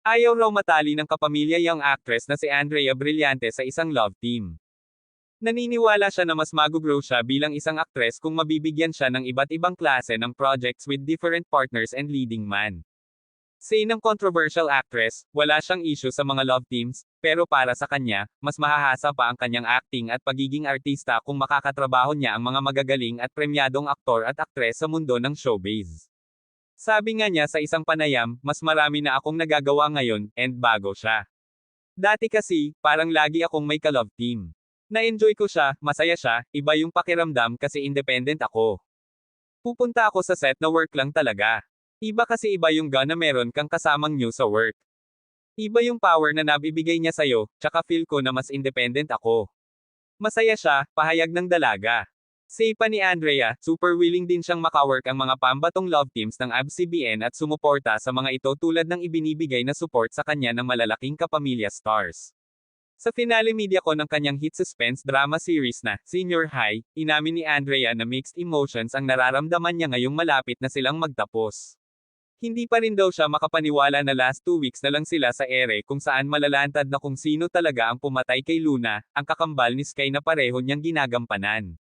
Ayaw raw matali ng kapamilya young actress na si Andrea Brillante sa isang love team. Naniniwala siya na mas mag-grow siya bilang isang aktres kung mabibigyan siya ng iba't ibang klase ng projects with different partners and leading man. Say ng controversial actress, wala siyang issue sa mga love teams, pero para sa kanya, mas mahahasa pa ang kanyang acting at pagiging artista kung makakatrabaho niya ang mga magagaling at premyadong aktor at aktres sa mundo ng showbiz. Sabi nga niya sa isang panayam, mas marami na akong nagagawa ngayon, and bago siya. Dati kasi, parang lagi akong may ka-love team. Na-enjoy ko siya, masaya siya, iba yung pakiramdam kasi independent ako. Pupunta ako sa set na work lang talaga. Iba kasi iba yung na meron kang kasamang new sa work. Iba yung power na nabibigay niya sa'yo, tsaka feel ko na mas independent ako. Masaya siya, pahayag ng dalaga. Say pa ni Andrea, super willing din siyang makawork ang mga pambatong love teams ng ABS-CBN at sumuporta sa mga ito tulad ng ibinibigay na support sa kanya ng malalaking kapamilya stars. Sa finale media ko ng kanyang hit suspense drama series na Senior High, inamin ni Andrea na mixed emotions ang nararamdaman niya ngayong malapit na silang magtapos. Hindi pa rin daw siya makapaniwala na last 2 weeks na lang sila sa ere kung saan malalantad na kung sino talaga ang pumatay kay Luna, ang kakambal ni Sky na pareho niyang ginagampanan.